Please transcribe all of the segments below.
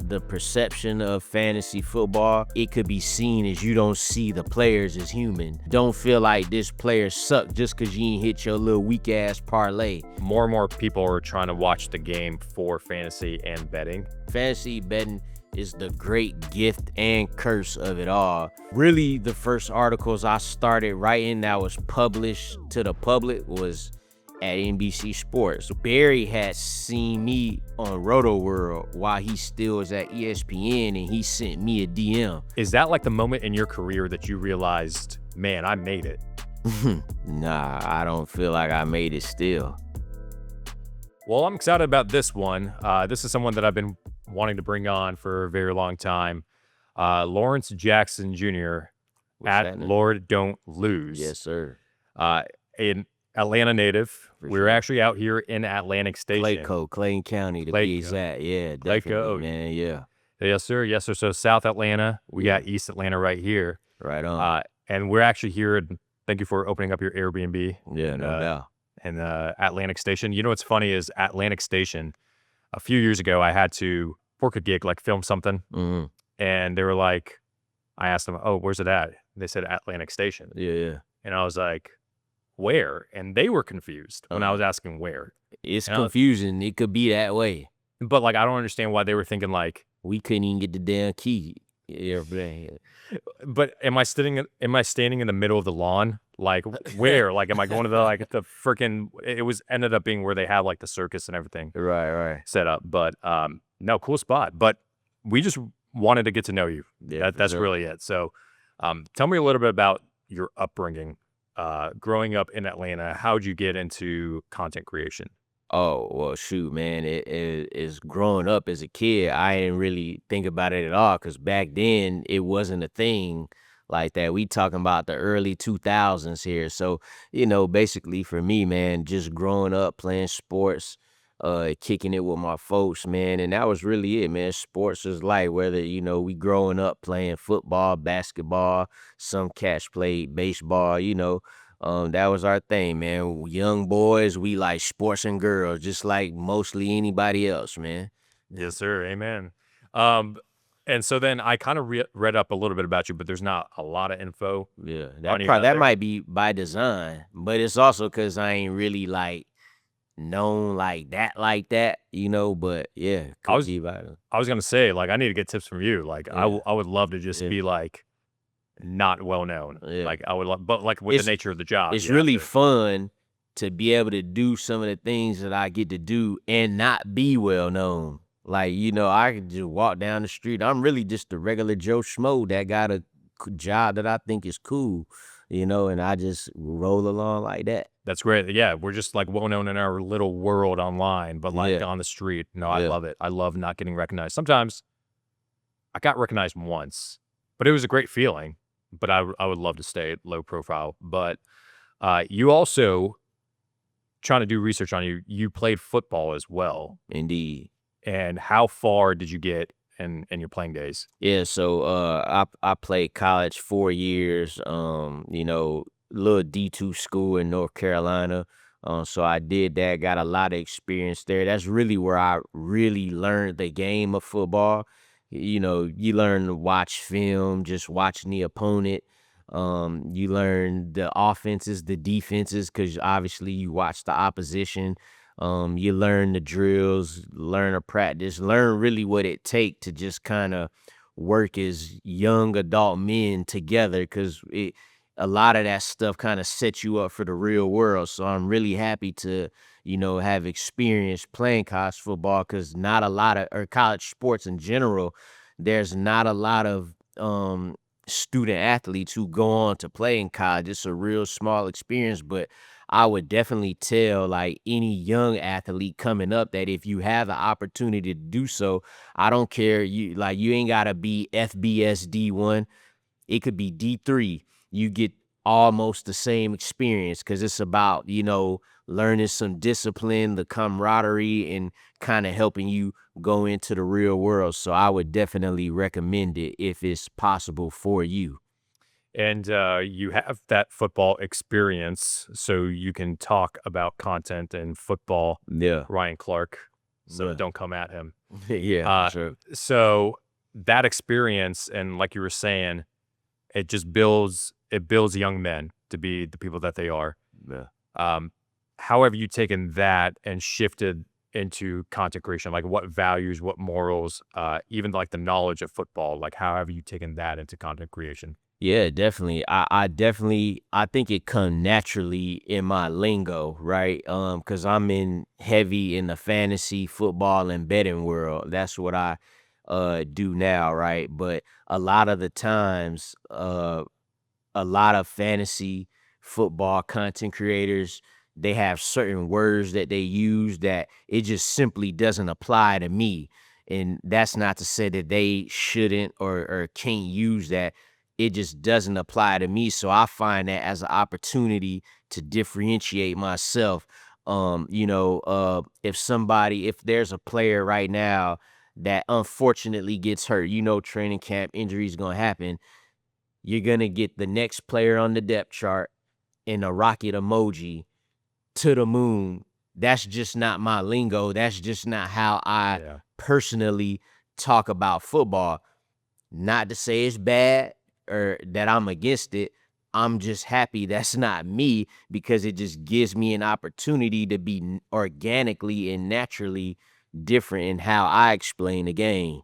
the perception of fantasy football, it could be seen as you don't see the players as human. Don't feel like this player sucked just because you ain't hit your little weak ass parlay. More and more people are trying to watch the game for fantasy and betting. Fantasy betting is the great gift and curse of it all. Really, the first articles I started writing that was published to the public was at NBC Sports. Barry had seen me on Roto World while he still was at ESPN, and he sent me a DM. Is that like the moment in your career that you realized, man, I made it? Nah, I don't feel like I made it still. Well, I'm excited about this one. This is someone that I've been wanting to bring on for a very long time. Lawrence Jackson Jr. at Lord Don't Lose. Yes, sir. In Atlanta native. We were actually out here in Atlantic Station. Clayton County to be exact. Yeah, definitely, man. Yeah. Yes, sir. Yes, sir. So South Atlanta. We got East Atlanta right here. Right on. And we're actually here. Thank you for opening up your Airbnb. Yeah, no doubt. And Atlantic Station. You know what's funny is Atlantic Station, a few years ago, I had to work a gig, like film something. Mm-hmm. And they were like, I asked them, oh, where's it at? They said Atlantic Station. Yeah. And I was like, where? And they were confused when I was asking where. It's confusing. It could be that way. But like, I don't understand why they were thinking like, we couldn't even get the damn key. But am I standing in the middle of the lawn? Like where? Like, am I going to the freaking, it was ended up being where they have like the circus and everything. Right. Set up. But no, cool spot. But we just wanted to get to know you. Yeah, that's really it. So tell me a little bit about your upbringing. Growing up in Atlanta, how'd you get into content creation? Oh, well, shoot, man. It is growing up as a kid. I didn't really think about it at all because back then it wasn't a thing like that. We talking about the early 2000s here. So, basically for me, man, just growing up playing sports, kicking it with my folks, man. And that was really it, man. Sports is life, whether, we growing up playing football, basketball, some cats played baseball, that was our thing, man. Young boys, we like sports and girls, just like mostly anybody else, man. Yes, sir. Amen. And so then I kind of read up a little bit about you, but there's not a lot of info. Yeah, that might be by design, but it's also because I ain't really like known like that, but yeah. I was gonna say, like, I need to get tips from you. Like, yeah. I would love to just be like not well known. Yeah. Like I would love, but like with the nature of the job. It's really fun to be able to do some of the things that I get to do and not be well known. Like, I can just walk down the street. I'm really just a regular Joe Schmo that got a job that I think is cool, and I just roll along like that. That's great. Yeah, we're just like well known in our little world online, but like on the street. No, I love it. I love not getting recognized. Sometimes I got recognized once, but it was a great feeling. But I would love to stay low profile. But you also, trying to do research on you, you played football as well. Indeed. And how far did you get in your playing days? Yeah, so I played college 4 years, little D2 school in North Carolina. So I did that, got a lot of experience there. That's really where I really learned the game of football. You learn to watch film, just watching the opponent. You learn the offenses, the defenses, because obviously you watch the opposition. You learn the drills, learn to practice, learn really what it takes to just kind of work as young adult men together, because a lot of that stuff kind of sets you up for the real world. So I'm really happy to, have experience playing college football, because not a lot of, or college sports in general, there's not a lot of student athletes who go on to play in college. It's a real small experience, but I would definitely tell like any young athlete coming up that if you have the opportunity to do so, I don't care. You ain't gotta be FBS D1. It could be D3. You get almost the same experience, because it's about, learning some discipline, the camaraderie, and kind of helping you go into the real world. So I would definitely recommend it if it's possible for you. And you have that football experience, so you can talk about content and football. Yeah. Ryan Clark, so don't come at him. Yeah, sure. So that experience, and like you were saying, it just builds young men to be the people that they are. Yeah. How have you taken that and shifted into content creation? Like what values, what morals, even like the knowledge of football, like how have you taken that into content creation? Yeah, definitely. I think it come naturally in my lingo, right? Because I'm in heavy in the fantasy football and betting world. That's what I do now, right? But a lot of the times, a lot of fantasy football content creators, they have certain words that they use that it just simply doesn't apply to me. And that's not to say that they shouldn't or can't use that. It just doesn't apply to me. So I find that as an opportunity to differentiate myself. If there's a player right now that unfortunately gets hurt, training camp injuries gonna happen. You're gonna get the next player on the depth chart in a rocket emoji to the moon. That's just not my lingo. That's just not how I Yeah. personally talk about football. Not to say it's bad or that I'm against it. I'm just happy that's not me because it just gives me an opportunity to be organically and naturally different in how I explain the game.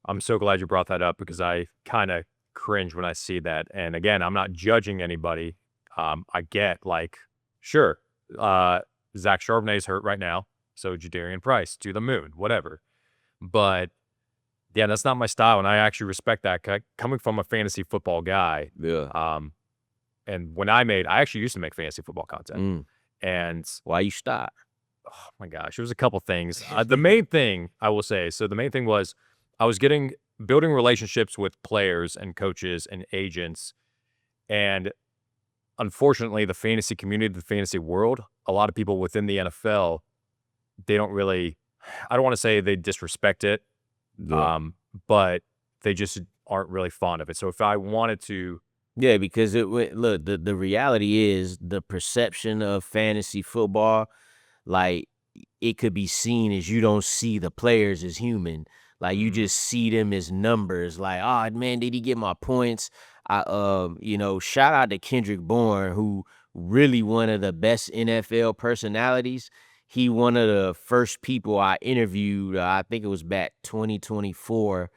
I'm so glad you brought that up because I kind of cringe when I see that. And again, I'm not judging anybody. I get like, sure, Zach Charbonnet's hurt right now, so Jadarian Price to the moon, whatever. But yeah, that's not my style, and I actually respect that. Coming from a fantasy football guy, Yeah. and when I actually used to make fantasy football content, and Why you stop? oh my gosh, it was a couple things. The main thing I will say, so the main thing was I was building relationships with players and coaches and agents, and unfortunately, the fantasy community, the fantasy world, a lot of people within the NFL, they don't really, I don't want to say they disrespect it, Yeah. but they just aren't really fond of it. So if I wanted to, Yeah, because look, the reality is the perception of fantasy football, like it could be seen as you don't see the players as human. Like you just see them as numbers. Like, oh man, did he get my points? Shout out to Kendrick Bourne, who really one of the best NFL personalities. He one of the first people I interviewed. I think it was back 2024,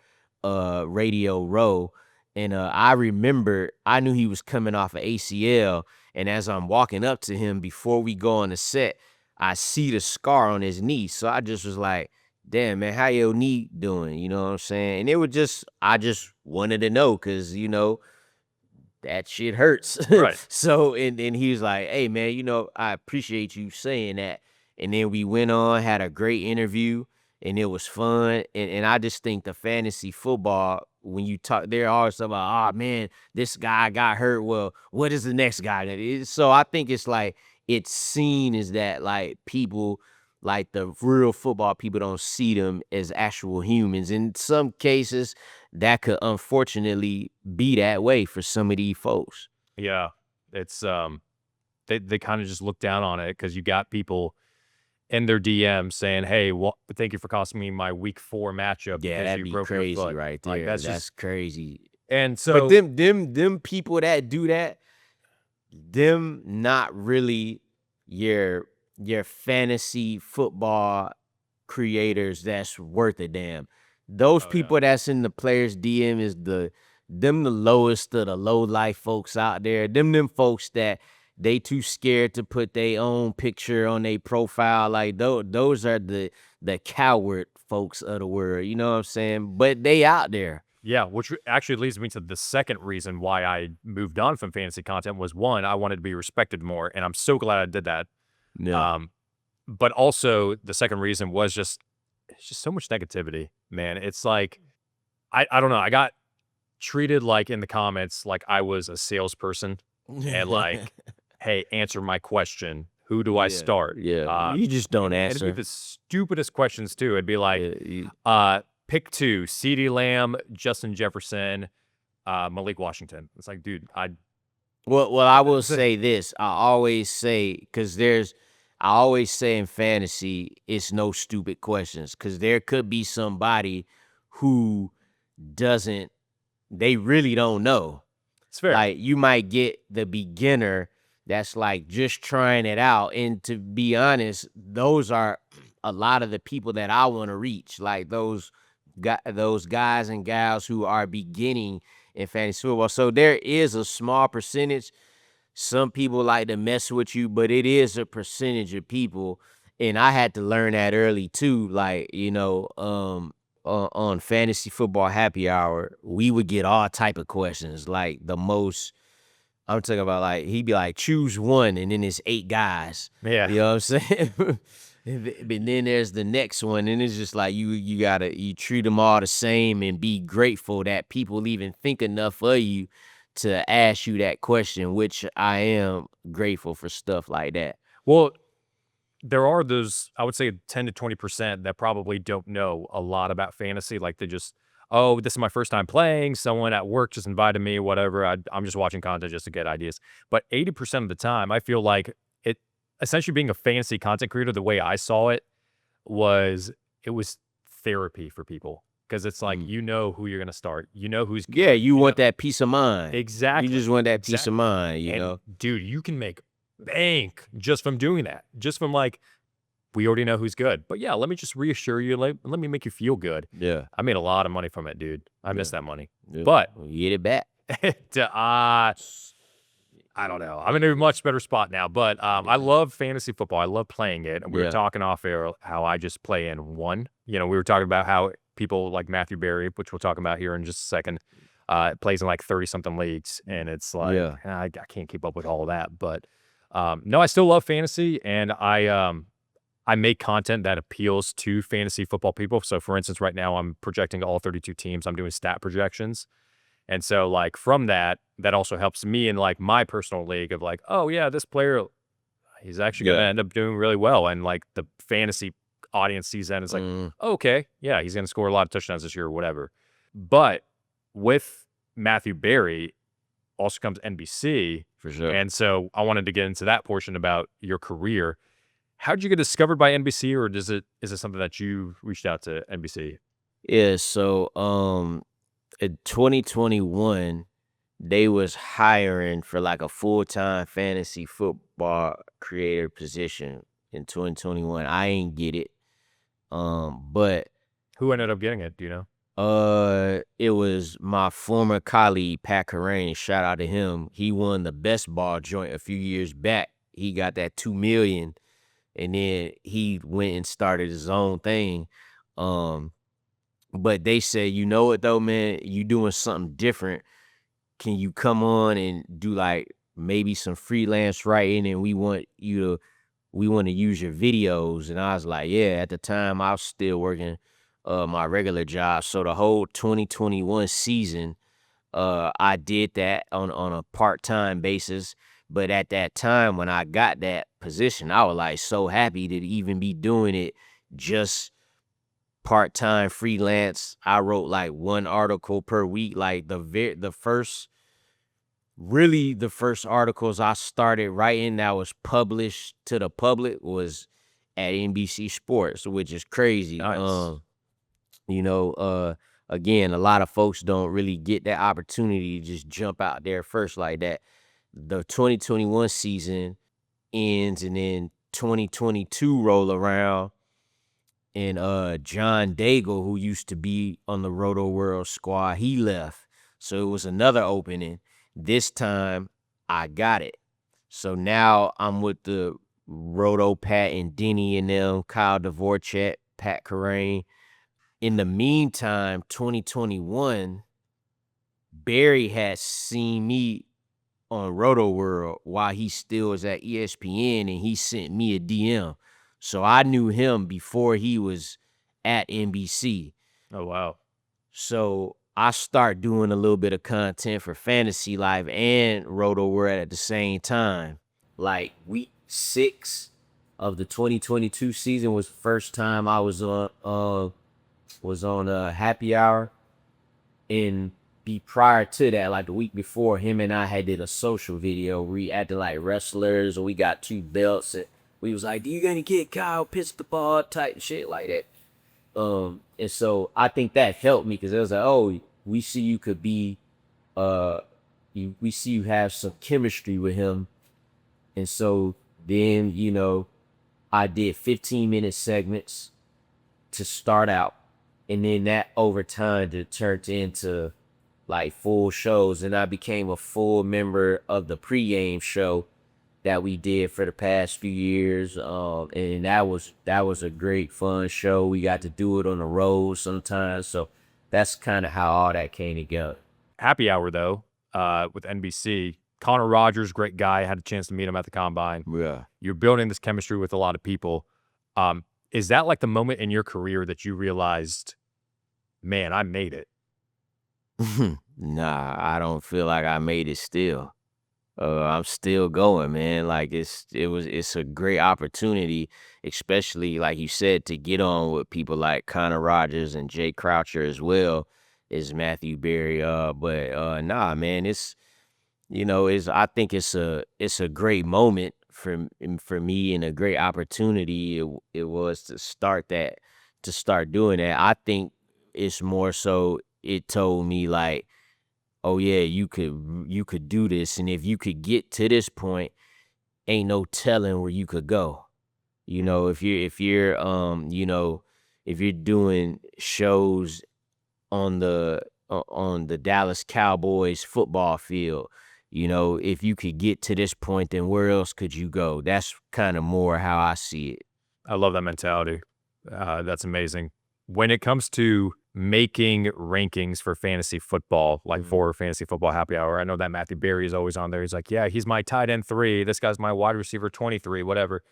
Radio Row. And I remember I knew he was coming off of ACL. And as I'm walking up to him before we go on the set, I see the scar on his knee. So I just was like, damn, man, how your knee doing? You know what I'm saying? And I just wanted to know because, that shit hurts. right. So, and he was like, hey, man, I appreciate you saying that. And then we went on, had a great interview, and it was fun. And I just think the fantasy football, when you talk, they're always talking about, oh, man, this guy got hurt. Well, what is the next guy? So I think it's like, it's seen as that, like, people, like the real football people don't see them as actual humans. In some cases, that could unfortunately be that way for some of these folks. Yeah, it's they kind of just look down on it because you got people in their DM saying, "Hey, well, thank you for costing me my week 4 matchup Yeah, because that'd you be broke your crazy foot." right Like there. that's That's just crazy. and But so them people that do that, them not really your fantasy football creators that's worth a damn. Those oh yeah, people that's in the players DM is the lowest of the low life folks out there. Them folks that they too scared to put their own picture on their profile. Like those are the coward folks of the world. You know what I'm saying? But they out there. yeah, which actually leads me to the second reason why I moved on from fantasy content was one, I wanted to be respected more, and I'm so glad I did that. Yeah. Um, but also the second reason was just it's just so much negativity, man. It's like I don't know. I got treated like in the comments like I was a salesperson and like, hey, answer my question. Who do I Yeah, start? yeah. You just don't And it'd be answer. the stupidest questions too. It'd be like, Yeah, pick two, CeeDee Lamb, Justin Jefferson, Malik Washington. It's like, dude, well, I will say this. I always say because I always say in fantasy, it's no stupid questions because there could be somebody who doesn't, they really don't know. It's fair. Like you might get the beginner that's like just trying it out. And to be honest, those are a lot of the people that I want to reach. Like those guys and gals who are beginning in fantasy football. So there is a small percentage. Some people like to mess with you, but it is a percentage of people. And I had to learn that early too. Like, on fantasy football happy hour, we would get all type of questions. Like the most, I'm talking about, like he'd be like, choose one, and then it's 8 guys. Yeah. You know what I'm saying? But then there's the next one, and it's just like you gotta treat them all the same and be grateful that people even think enough of you to ask you that question, which I am grateful for stuff like that. Well, there are those, I would say 10 to 20% that probably don't know a lot about fantasy. Like they just, oh, this is my first time playing. Someone at work just invited me, whatever. I'm just watching content just to get ideas. But 80% of the time, I feel like it essentially being a fantasy content creator, the way I saw it was therapy for people. Because it's like, you know who you're going to start. You know who's good. Yeah, you want that peace of mind. Exactly. You just want that peace of mind, you know? Dude, you can make bank just from doing that. Just from like, we already know who's good. But yeah, let me just reassure you. Let me make you feel good. Yeah. I made a lot of money from it, dude. I miss that money. Yeah. But you get it back. I don't know. I'm in a much better spot now. But I love fantasy football. I love playing it. And we were talking off air how I just play in one. You know, we were talking about how people like Matthew Berry, which we'll talk about here in just a second, plays in like 30-something leagues. And it's like, I can't keep up with all of that. But no, I still love fantasy. And I make content that appeals to fantasy football people. So for instance, right now I'm projecting all 32 teams. I'm doing stat projections. And so like from that also helps me in like my personal league of like, oh yeah, this player, he's actually going to end up doing really well. And like the fantasy audience sees that and it's like, okay, yeah, he's going to score a lot of touchdowns this year or whatever. But with Matthew Berry also comes NBC. For sure. And so I wanted to get into that portion about your career. How'd you get discovered by NBC, or is it something that you reached out to NBC? Yeah, so in 2021, they was hiring for like a full-time fantasy football creator position in 2021. I ain't get it. But who ended up getting it? Do you know? It was my former colleague Pat Carrain. Shout out to him. He won the best ball joint a few years back. He got that $2 million. And then he went and started his own thing. But they said, you know what though, man, you doing something different. Can you come on and do like maybe some freelance writing, and we want to use your videos? And I was like, yeah, at the time I was still working my regular job. So the whole 2021 season, I did that on a part-time basis. But at that time, when I got that position, I was like so happy to even be doing it just part-time freelance. I wrote like 1 article per week. Like the first articles I started writing that was published to the public was at NBC Sports, which is crazy. Nice. Again, a lot of folks don't really get that opportunity to just jump out there first like that. The 2021 season ends, and then 2022 roll around, and John Daigle, who used to be on the Roto World squad, he left. So it was another opening. This time I got it. So now I'm with the Roto Pat and Denny and them, Kyle Dvorak, Pat Carrain. In the meantime, 2021, Barry had seen me on Roto World while he still was at ESPN, and he sent me a DM. So I knew him before he was at NBC. Oh, wow. So I start doing a little bit of content for Fantasy Life and Roto World at the same time. Like week 6 of the 2022 season was the first time I was on happy hour. And prior to that, like the week before, him and I had did a social video where we acted like wrestlers, or we got 2 belts. We was like, "Do you gonna get Kyle pitch the ball?" type shit like that. And so I think that helped me because it was like, oh, we see you could be, uh, we see you have some chemistry with him, and so then I did 15-minute segments to start out, and then that over time it turned into like full shows, and I became a full member of the pregame show that we did for the past few years. And that was a great fun show. We got to do it on the road sometimes, so that's kind of how all that came together. Happy Hour though, with NBC. Connor Rogers, great guy. I had a chance to meet him at the combine. Yeah. You're building this chemistry with a lot of people. Is that like the moment in your career that you realized, man, I made it? Nah, I don't feel like I made it still. I'm still going, man. Like it's a great opportunity, especially like you said, to get on with people like Connor Rogers and Jay Croucher as well as Matthew Berry. But nah, man, it's I think it's a great moment for me and a great opportunity. It was to start doing that. I think it's more so it told me like, oh yeah, you could do this, and if you could get to this point, ain't no telling where you could go. If you're doing shows on the Dallas Cowboys football field, if you could get to this point, then where else could you go? That's kind of more how I see it. I love that mentality. That's amazing. When it comes to making rankings for fantasy football, like for fantasy football happy hour, I know that Matthew Berry is always on there. He's like, yeah, he's my tight end 3. This guy's my wide receiver 23, whatever.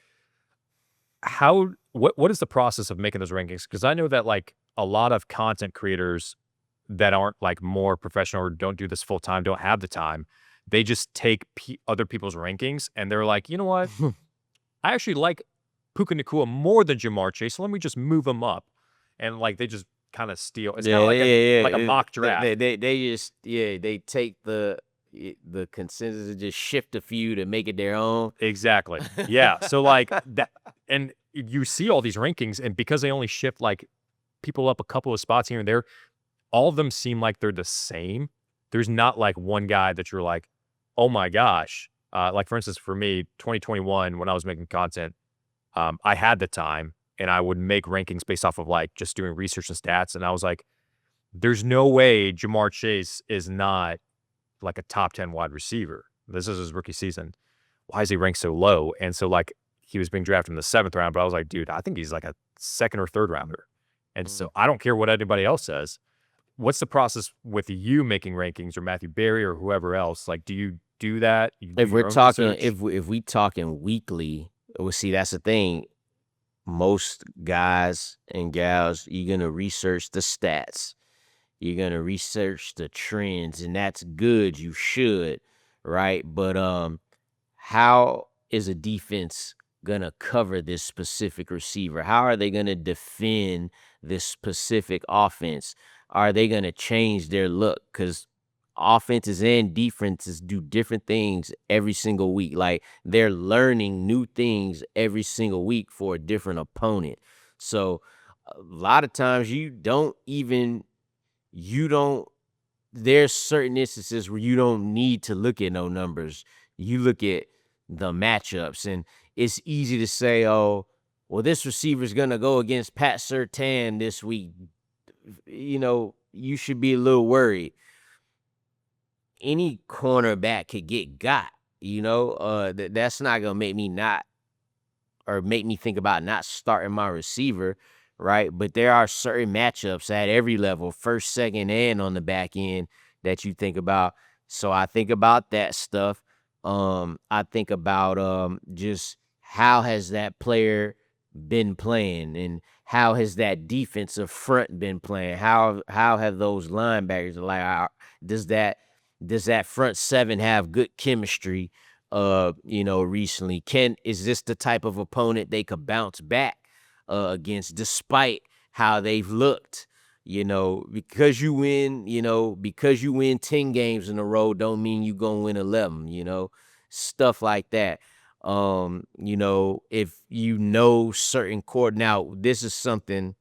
What is the process of making those rankings? Because I know that like a lot of content creators that aren't like more professional or don't do this full time, don't have the time. They just take other people's rankings and they're like, you know what? I actually like Puka Nacua more than Jamar Chase, so let me just move him up. And like they just kind of steal. It's kind Yeah, of like yeah, a yeah. mock They, draft. they just they take the consensus and just shift a few to make it their own. Exactly. Yeah. So like that, and you see all these rankings, and because they only shift like people up a couple of spots here and there, all of them seem like they're the same. There's not like one guy that you're like, oh my gosh. Like for instance, for me, 2021, when I was making content, I had the time and I would make rankings based off of like just doing research and stats. And I was like, there's no way Jamar Chase is not like a top 10 wide receiver. This is his rookie season. Why is he ranked so low? And so like he was being drafted in the 7th round, but I was like, dude, I think he's like a 2nd or 3rd rounder. And so I don't care what anybody else says. What's the process with you making rankings or Matthew Berry or whoever else? Like, do you do that? You do If we're your own talking, research? if we talking weekly, well, see, that's the thing. Most guys and gals, you're gonna research the stats. You're gonna research the trends, and that's good. You should, right? But how is a defense gonna cover this specific receiver? How are they gonna defend this specific offense? Are they gonna change their look? Because offenses and defenses do different things every single week. Like they're learning new things every single week for a different opponent. So a lot of times you don't there's certain instances where you don't need to look at no numbers. You look at the matchups, and it's easy to say, oh, well, this receiver's gonna go against Pat Surtain this week. You should be a little worried. Any cornerback could get got, that's not gonna make me not or make me think about not starting my receiver, right? But there are certain matchups at every level, first, second, and on the back end that you think about. So I think about that stuff. I think about just how has that player been playing, and how has that defensive front been playing? How have those linebackers does that does that front 7 have good chemistry recently? Is this the type of opponent they could bounce back against despite how they've looked? Because you win 10 games in a row don't mean you gonna win 11, stuff like that. You know, if you know certain court. Now, this is something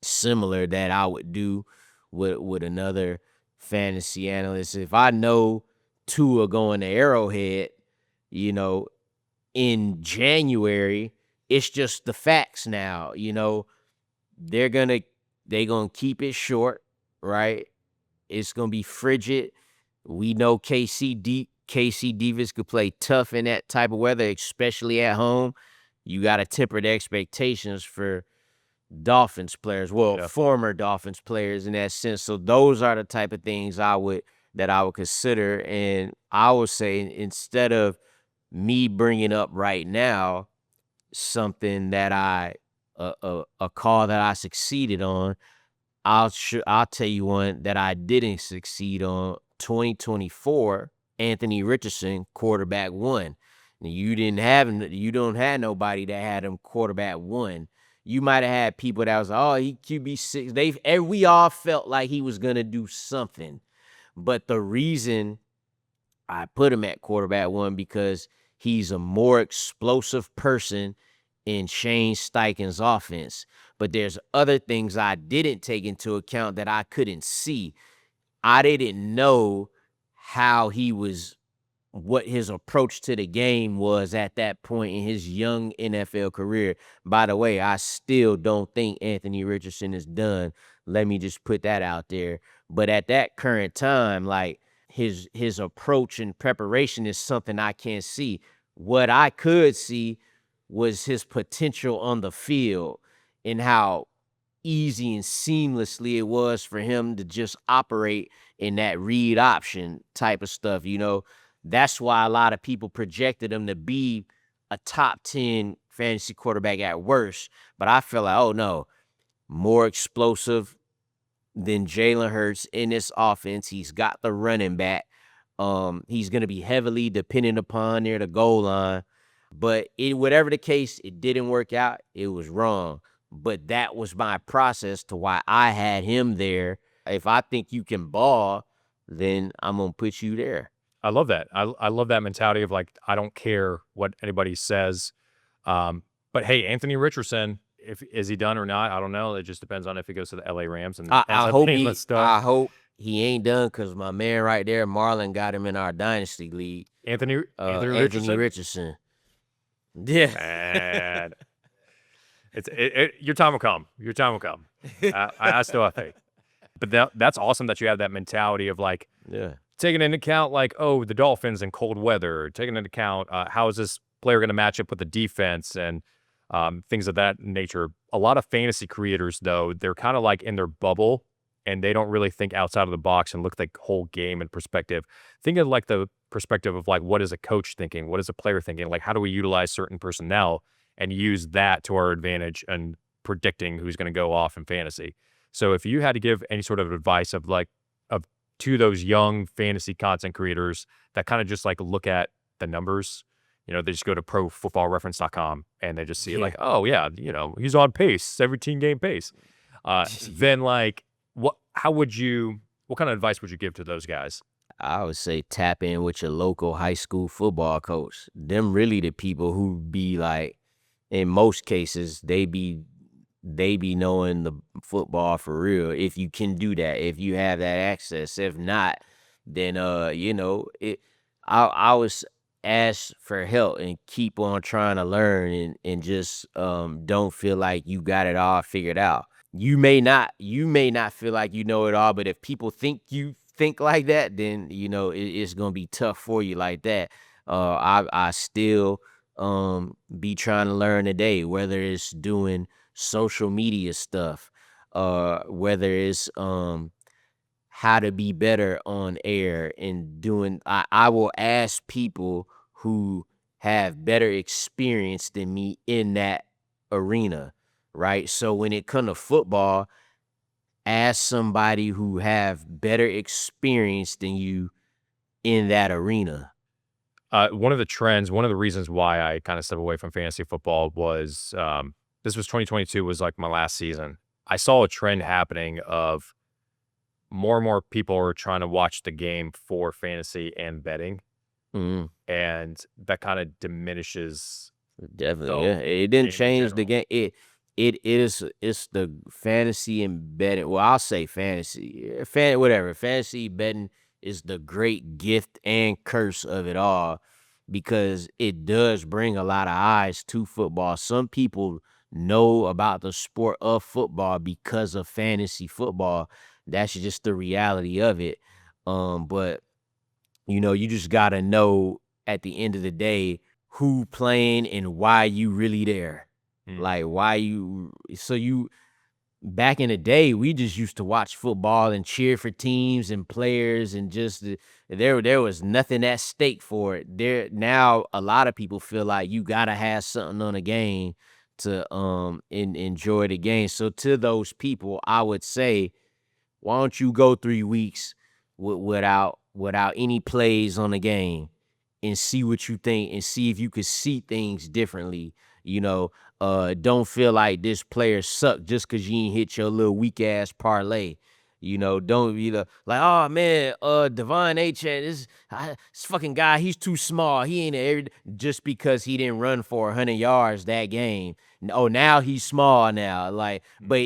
similar that I would do with another fantasy analyst. If I know two are going to Arrowhead, you know, in January, it's just the facts now. You know, they're gonna they gonna keep it short, right? It's gonna be frigid. We know KC Divas could play tough in that type of weather, especially at home. You got to temper the expectations for Dolphins players, well, Yeah. former Dolphins players in that sense. So those are the type of things I would consider, and I would say instead of me bringing up right now something that a call that I succeeded on, I'll tell you one that I didn't succeed on. 2024, Anthony Richardson, quarterback one. You don't have nobody that had him quarterback one. You might have had people that was like, oh, he QB6. We all felt like he was gonna do something. But the reason I put him at quarterback one because he's a more explosive person in Shane Steichen's offense. But there's other things I didn't take into account that I couldn't see. I didn't know how he was, what his approach to the game was at that point in his young NFL career. By the way, I still don't think Anthony Richardson is done. Let me just put that out there. But at that current time, like his approach and preparation is something I can't see. What I could see was his potential on the field and how easy and seamlessly it was for him to just operate in that read option type of stuff. You know, that's why a lot of people projected him to be a top 10 fantasy quarterback at worst. But I feel like, oh no, more explosive than Jalen Hurts in this offense. He's got the running back. He's going to be heavily dependent upon near the goal line. But whatever the case, it didn't work out. It was wrong. But that was my process to why I had him there. If I think you can ball, then I'm going to put you there. I love that. I love that mentality of like, I don't care what anybody says. But hey, Anthony Richardson, is he done or not? I don't know. It just depends on if he goes to the LA Rams and I hope he ain't done because my man right there, Marlon, got him in our dynasty league. Anthony Anthony Richardson. Yeah. Man. Your time will come. Your time will come. I still have faith. But that's awesome that you have that mentality of like, yeah, taking into account like, oh, the Dolphins in cold weather, taking into account how is this player going to match up with the defense and things of that nature. A lot of fantasy creators, though, they're kind of like in their bubble and they don't really think outside of the box and look at the whole game in perspective. Think of like the perspective of like, what is a coach thinking? What is a player thinking? Like, how do we utilize certain personnel and use that to our advantage and predicting who's going to go off in fantasy? So if you had to give any sort of advice of like, to those young fantasy content creators that kind of just like look at the numbers, you know, they just go to profootballreference.com and they just see like, oh yeah, you know, he's on pace, 17-game pace. Then like, what kind of advice would you give to those guys? I would say tap in with your local high school football coach. Them really the people who be like, in most cases, they be knowing the football for real. If you can do that, if you have that access. If not, then you know, I was ask for help and keep on trying to learn and just don't feel like you got it all figured out. You may not feel like you know it all, but if people think you think like that, then you know it's gonna be tough for you like that. I still be trying to learn today, whether it's doing social media stuff, whether it's how to be better on air and doing. I will ask people who have better experience than me in that arena, right? So when it comes to football, ask somebody who have better experience than you in that arena. One of the reasons why I kind of stepped away from fantasy football was this was 2022 was like my last season. I saw a trend happening of more and more people are trying to watch the game for fantasy and betting. Mhm. and that kind of diminishes Definitely, the yeah. It didn't game in change the general. game. It is it's the fantasy embedded. Well, I'll say fantasy, whatever. Fantasy betting is the great gift and curse of it all because it does bring a lot of eyes to football. Some people know about the sport of football because of fantasy football. That's just the reality of it. But you just gotta know at the end of the day who playing and why you really there. Mm. Like why you so you back in the day, we just used to watch football and cheer for teams and players and just there was nothing at stake for it. There now a lot of people feel like you gotta have something on a game to enjoy the game. So to those people, I would say why don't you go 3 weeks without any plays on the game and see what you think and see if you could see things differently, you know? Don't feel like this player sucked just 'cause you ain't hit your little weak ass parlay. Don't be like, oh man, Devon H. This fucking guy, he's too small. He ain't just because he didn't run for 100 yards that game. Oh, now he's small now. Like, but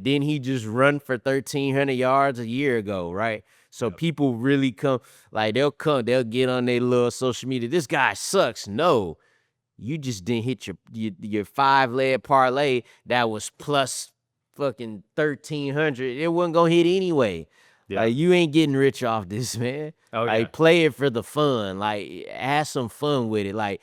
then he just run for 1,300 yards a year ago, right? So Yep. people really they'll get on their little social media. This guy sucks. No, you just didn't hit your 5-leg parlay that was plus fucking 1,300. It wasn't gonna hit anyway. Yeah. Like you ain't getting rich off this, man. Oh yeah. Like play it for the fun. Like have some fun with it. Like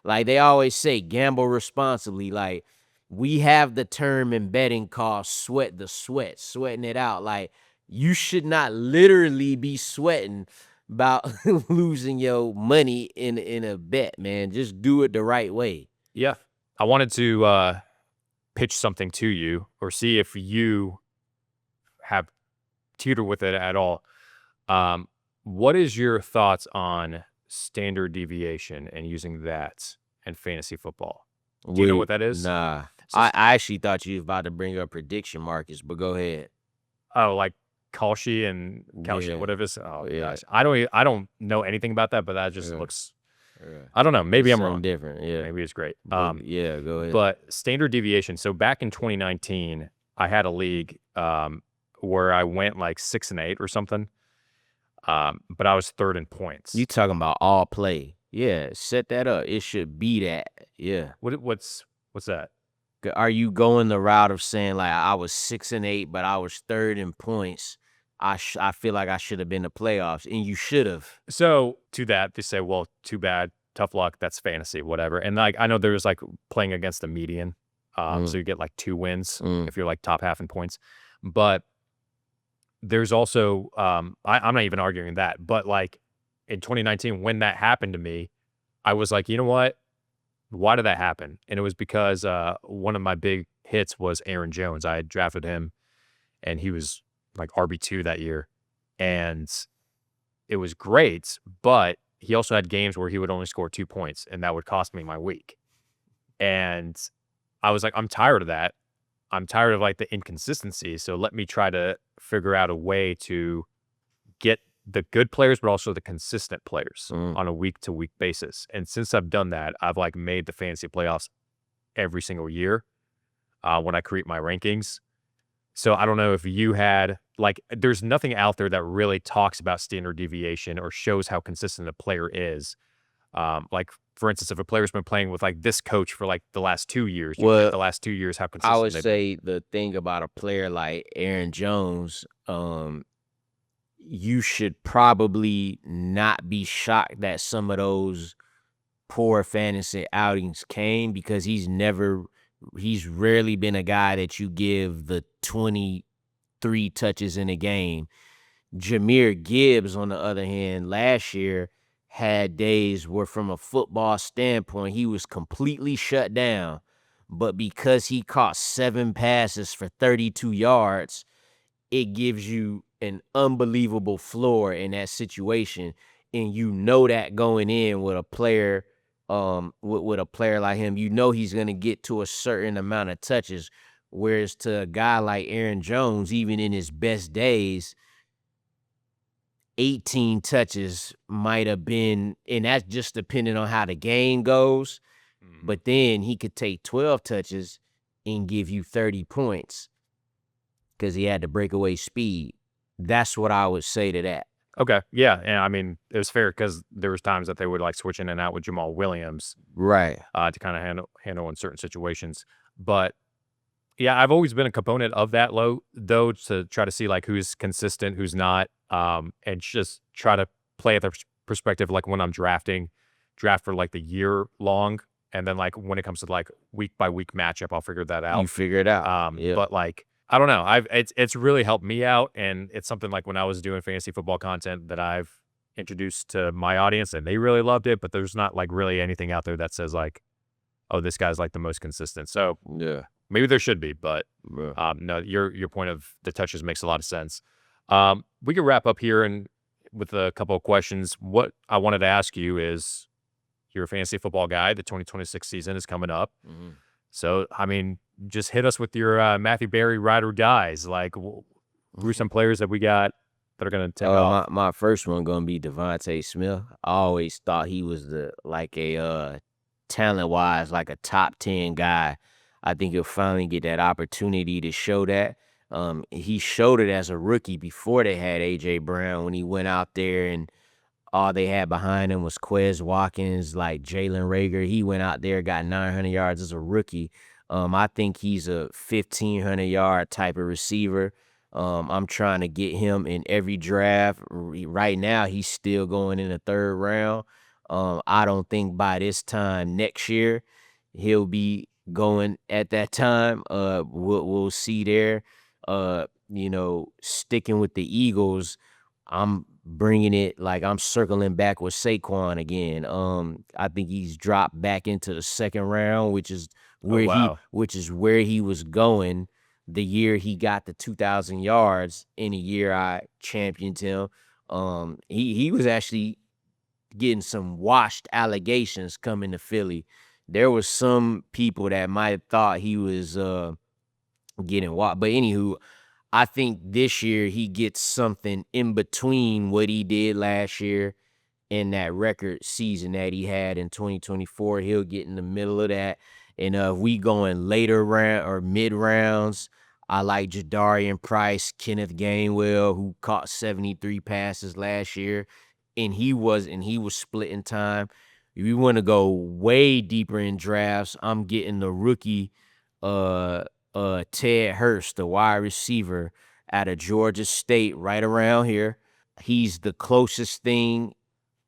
like they always say, gamble responsibly. Like we have the term in betting called sweat the sweat, sweating it out. Like you should not literally be sweating about losing your money in a bet, man. Just do it the right way. Yeah. I wanted to pitch something to you or see if you have teeter with it at all. Um, what is your thoughts on standard deviation and using that in fantasy football? Do you know what that is? Nah. So, I actually thought you was about to bring up prediction markets, but go ahead. oh, like Kalshi and Kalshi, Yeah. whatever. Oh Yeah. gosh, I don't know anything about that, but that just Yeah. looks. Yeah. I don't know. Maybe It's I'm something wrong. different. Yeah. Maybe it's great. But yeah, go ahead. But standard deviation. So back in 2019, I had a league where I went like 6-8 or something. But I was third in points. You talking about all play. Yeah, set that up. It should be that. Yeah. What's that? Are you going the route of saying like I was 6-8, but I was third in points? I feel like I should have been the playoffs, and you should have. So to that, they say, well, too bad, tough luck. That's fantasy, whatever. And like I know there's like playing against the median, so you get like 2 wins if you're like top half in points. But there's also I'm not even arguing that, but like in 2019 when that happened to me, I was like, you know what? Why did that happen? And it was because one of my big hits was Aaron Jones. I had drafted him, and he was like RB2 that year, and it was great. But he also had games where he would only score 2 points, and that would cost me my week. And I was like, I'm tired of that. I'm tired of like the inconsistency. So let me try to figure out a way to get the good players, but also the consistent players on a week to week basis. And since I've done that, I've like made the fantasy playoffs every single year when I create my rankings. So I don't know if you had like, there's nothing out there that really talks about standard deviation or shows how consistent a player is. Like for instance, if a player's been playing with like this coach for like the last 2 years, you check Well, the last 2 years how I consistent would they've been. say the thing about a player like Aaron Jones, you should probably not be shocked that some of those poor fantasy outings came because he's rarely been a guy that you give the 23 touches in a game. Jahmyr Gibbs, on the other hand, last year had days where from a football standpoint, he was completely shut down. But because he caught 7 passes for 32 yards, it gives you an unbelievable floor in that situation. And you know that going in with a player, with a player like him, you know he's gonna get to a certain amount of touches. Whereas to a guy like Aaron Jones, even in his best days, 18 touches might have been, and that's just depending on how the game goes. But then he could take 12 touches and give you 30 points because he had the breakaway speed. That's what I would say to that. Okay, yeah, and I mean, it was fair because there was times that they would, like, switch in and out with Jamal Williams, Right. to kinda handle in certain situations, but, yeah, I've always been a component of that though, to try to see, like, who's consistent, who's not, and just try to play at the perspective, like, when I'm draft for, like, the year long, and then, like, when it comes to, like, week by week matchup, I'll figure that You out, figure it out. Yeah. but, like, I don't know. It's really helped me out, and it's something like when I was doing fantasy football content that I've introduced to my audience, and they really loved it. But there's not like really anything out there that says like, "Oh, this guy's like the most consistent." So Yeah. maybe there should be, but Yeah. no, your point of the touches makes a lot of sense. We can wrap up here and with a couple of questions. What I wanted to ask you is, you're a fantasy football guy. The 2026 season is coming up. Mhm. So, I mean, just hit us with your Matthew Berry ride or dies. Like, who are some players that we got that are going to take off? My first one gonna be Devontae Smith. I always thought he was talent wise, like a top 10 guy. I think he'll finally get that opportunity to show that. He showed it as a rookie before they had AJ Brown when he went out there and all they had behind him was Quez Watkins, like Jalen Rager. He went out there, got 900 yards as a rookie. I think he's a 1,500-yard type of receiver. I'm trying to get him in every draft. Right now, he's still going in the 3rd round. I don't think by this time next year he'll be going at that time. We'll see there. Sticking with the Eagles, I'm bringing it like I'm circling back with Saquon again. I think he's dropped back into the 2nd round, which is Oh, wow. where he was going the year he got the 2,000 yards in a year I championed him. He was actually getting some washed allegations coming to Philly. There was some people that might have thought he was getting washed, but anywho, I think this year he gets something in between what he did last year and that record season that he had in 2024. He'll get in the middle of that. And if we going later round or mid rounds, I like Jadarian Price, Kenneth Gainwell, who caught 73 passes last year, and he was splitting time. If you want to go way deeper in drafts, I'm getting the rookie Ted Hurst, the wide receiver out of Georgia State, right around here. He's the closest thing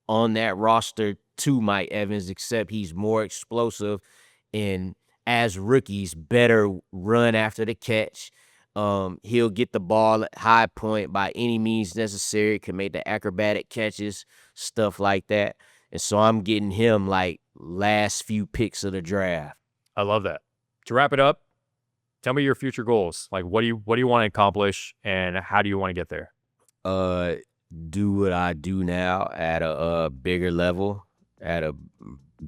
on that roster to Mike Evans, except he's more explosive and as rookies, better run after the catch. He'll get the ball at high point by any means necessary, can make the acrobatic catches, stuff like that. And so I'm getting him like last few picks of the draft. I love that. To wrap it up, tell me your future goals. Like, what do you want to accomplish, and how do you want to get there? Do what I do now at a bigger level, at a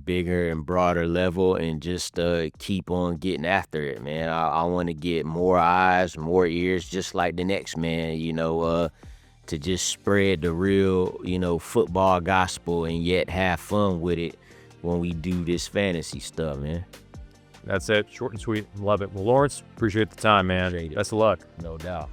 bigger and broader level, and just keep on getting after it, man. I want to get more eyes, more ears, just like the next man, to just spread the real, football gospel and yet have fun with it when we do this fantasy stuff, man. That's it. Short and sweet. Love it. Well, Lawrence, appreciate the time, man. Best of luck. No doubt.